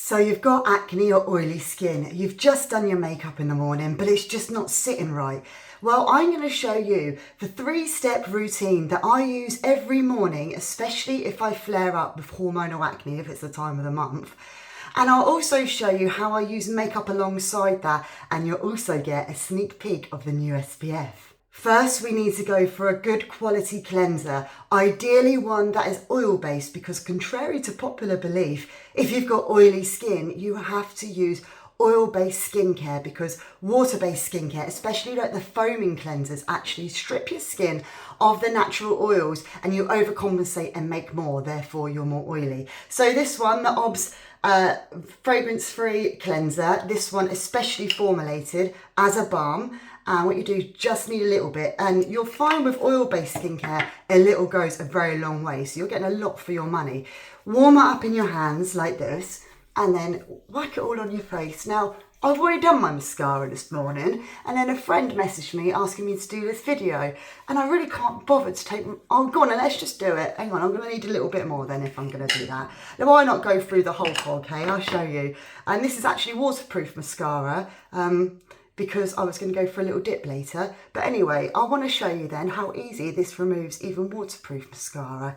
So you've got acne or oily skin, you've just done your makeup in the morning, but it's just not sitting right. Well, I'm going to show you the 3-step routine that I use every morning, especially if I flare up with hormonal acne, if it's the time of the month. And I'll also show you how I use makeup alongside that, and you'll also get a sneak peek of the new SPF. First, we need to go for a good quality cleanser, ideally one that is oil-based, because contrary to popular belief, if you've got oily skin, you have to use oil-based skincare, because water-based skincare, especially like the foaming cleansers, actually strip your skin of the natural oils and you overcompensate and make more, therefore you're more oily. So this one, the Obvs fragrance-free cleanser, this one especially formulated as a balm. And what you do, just need a little bit, and you'll find with oil-based skincare, a little goes a very long way. So you're getting a lot for your money. Warm it up in your hands like this, and then whack it all on your face. Now, I've already done my mascara this morning, and then a friend messaged me asking me to do this video, and I really can't bother to take, oh, go on, and let's just do it. Hang on, I'm gonna need a little bit more then if I'm gonna do that. Now, why not go through the whole hog, okay? I'll show you. And this is actually waterproof mascara, because I was going to go for a little dip later. But anyway, I want to show you then how easy this removes even waterproof mascara.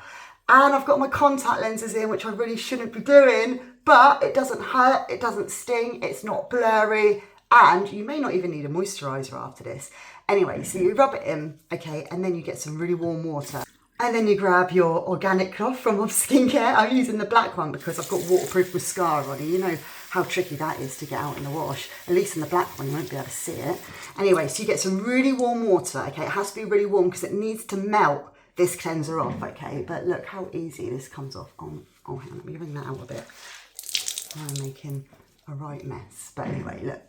And I've got my contact lenses in, which I really shouldn't be doing, but it doesn't hurt, it doesn't sting, it's not blurry, and you may not even need a moisturiser after this. Anyway, so you rub it in, okay, and then you get some really warm water. And then you grab your organic cloth from Obvs Skincare. I'm using the black one because I've got waterproof mascara on it. You know how tricky that is to get out in the wash. At least in the black one, you won't be able to see it. Anyway, so you get some really warm water, okay? It has to be really warm because it needs to melt this cleanser off, okay? But look how easy this comes off. Oh, hang on, let me bring that out a bit. I'm making a right mess. But anyway, look.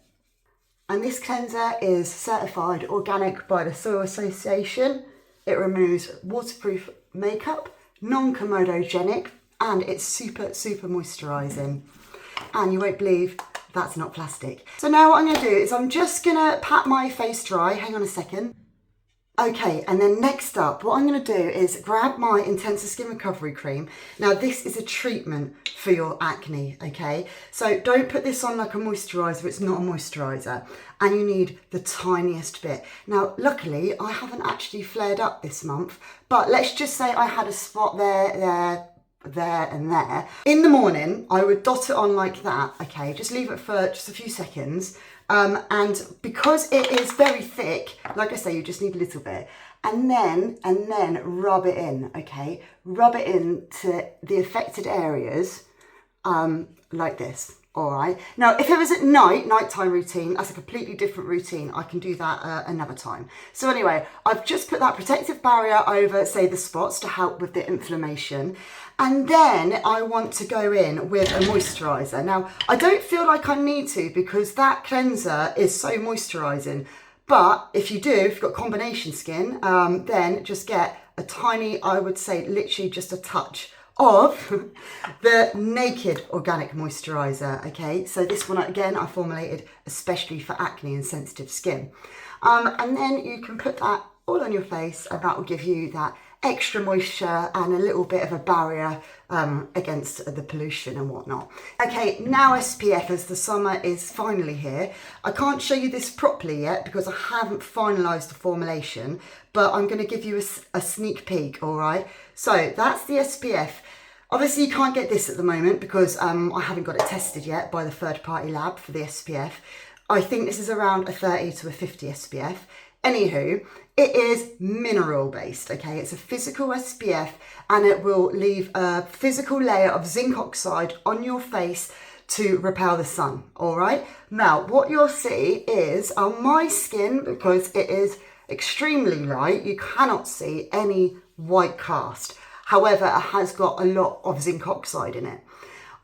And this cleanser is certified organic by the Soil Association. It removes waterproof makeup, non-comedogenic, and it's super, super moisturising. And you won't believe that's not plastic. So now what I'm going to do is I'm just going to pat my face dry. Hang on a second. Okay, and then next up, what I'm going to do is grab my Intensive Skin Recovery Cream. Now, this is a treatment for your acne, okay? So don't put this on like a moisturiser. It's not a moisturiser. And you need the tiniest bit. Now, luckily, I haven't actually flared up this month, but let's just say I had a spot there, and there. In the morning, I would dot it on like that, okay? Just leave it for just a few seconds. And because it is very thick, like I say, you just need a little bit. And then rub it in, okay? Rub it in to the affected areas, like this, all right? Now, if it was at nighttime routine, that's a completely different routine. I can do that another time. So anyway, I've just put that protective barrier over, say, the spots to help with the inflammation. And then I want to go in with a moisturiser. Now, I don't feel like I need to because that cleanser is so moisturising. But if you do, if you've got combination skin, then just get a tiny, I would say literally just a touch of the Naked Organic Moisturiser, okay? So this one, again, I formulated especially for acne and sensitive skin. And then you can put that all on your face, and that will give you that extra moisture and a little bit of a barrier against the pollution and whatnot. Okay, now SPF, as the summer is finally here. I can't show you this properly yet because I haven't finalised the formulation, but I'm going to give you a sneak peek, all right? So that's the SPF. Obviously, you can't get this at the moment because I haven't got it tested yet by the third-party lab for the SPF. I think this is around a 30 to a 50 SPF. Anywho, it is mineral based, okay? It's a physical SPF and it will leave a physical layer of zinc oxide on your face to repel the sun, all right? Now, what you'll see is on my skin, because it is extremely light, you cannot see any white cast. However, it has got a lot of zinc oxide in it.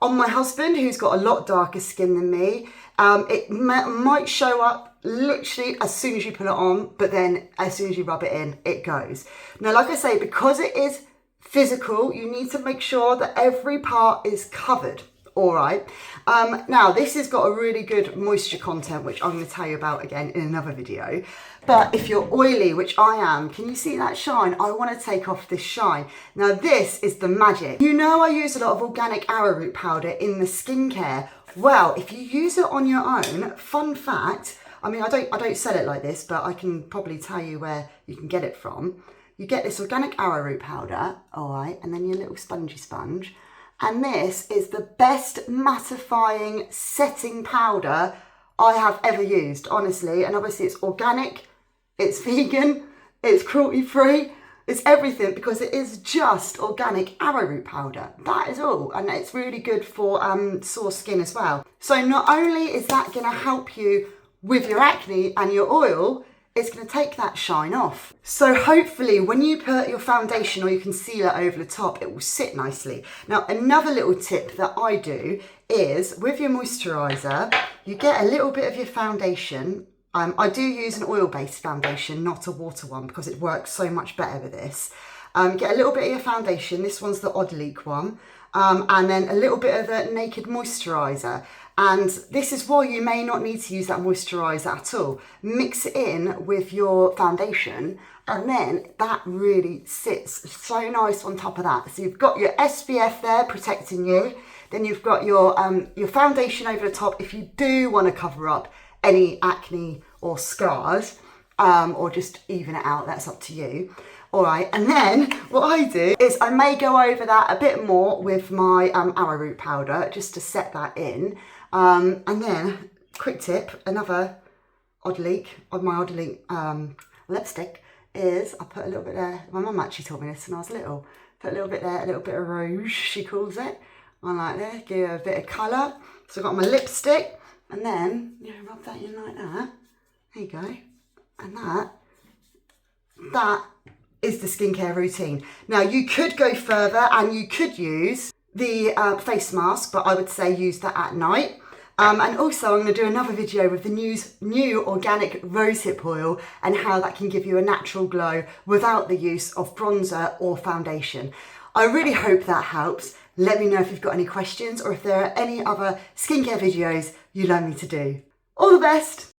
On my husband, who's got a lot darker skin than me, it might show up literally as soon as you put it on, but then as soon as you rub it in, it goes. Now, like I say, because it is physical, you need to make sure that every part is covered, all right? Now, this has got a really good moisture content, which I'm going to tell you about again in another video. But if you're oily, which I am, can you see that shine? I want to take off this shine. Now, this is the magic. You know I use a lot of organic arrowroot powder in the skincare. Well, if you use it on your own, fun fact, I mean, I don't sell it like this, but I can probably tell you where you can get it from. You get this organic arrowroot powder, all right, and then your little spongy sponge. And this is the best mattifying setting powder I have ever used, honestly. And obviously it's organic, it's vegan, it's cruelty-free, it's everything, because it is just organic arrowroot powder. That is all. And it's really good for sore skin as well. So not only is that going to help you with your acne and your oil, it's going to take that shine off. So hopefully when you put your foundation or your concealer over the top, it will sit nicely. Now, another little tip that I do is with your moisturiser, you get a little bit of your foundation. I do use an oil-based foundation, not a water one, because it works so much better with this. Get a little bit of your foundation. This one's the Odd Leak one. And then a little bit of the Naked Moisturiser. And this is why you may not need to use that moisturiser at all. Mix it in with your foundation, and then that really sits so nice on top of that. So you've got your SPF there protecting you. Then you've got your foundation over the top if you do want to cover up any acne or scars, or just even it out, that's up to you. All right, and then what I do is I may go over that a bit more with my arrowroot powder just to set that in. And then, quick tip, another Odd Leak of my Odd Leak lipstick is I put a little bit there. My mum actually taught me this when I was little. Put a little bit there, a little bit of rouge, she calls it. I like this, give it a bit of colour. So I've got my lipstick, and then you know, rub that in like that. There you go. And that is the skincare routine. Now you could go further and you could use the face mask, but I would say use that at night. And also I'm going to do another video with the new organic rosehip oil and how that can give you a natural glow without the use of bronzer or foundation. I really hope that helps. Let me know if you've got any questions or if there are any other skincare videos you'd like me to do. All the best!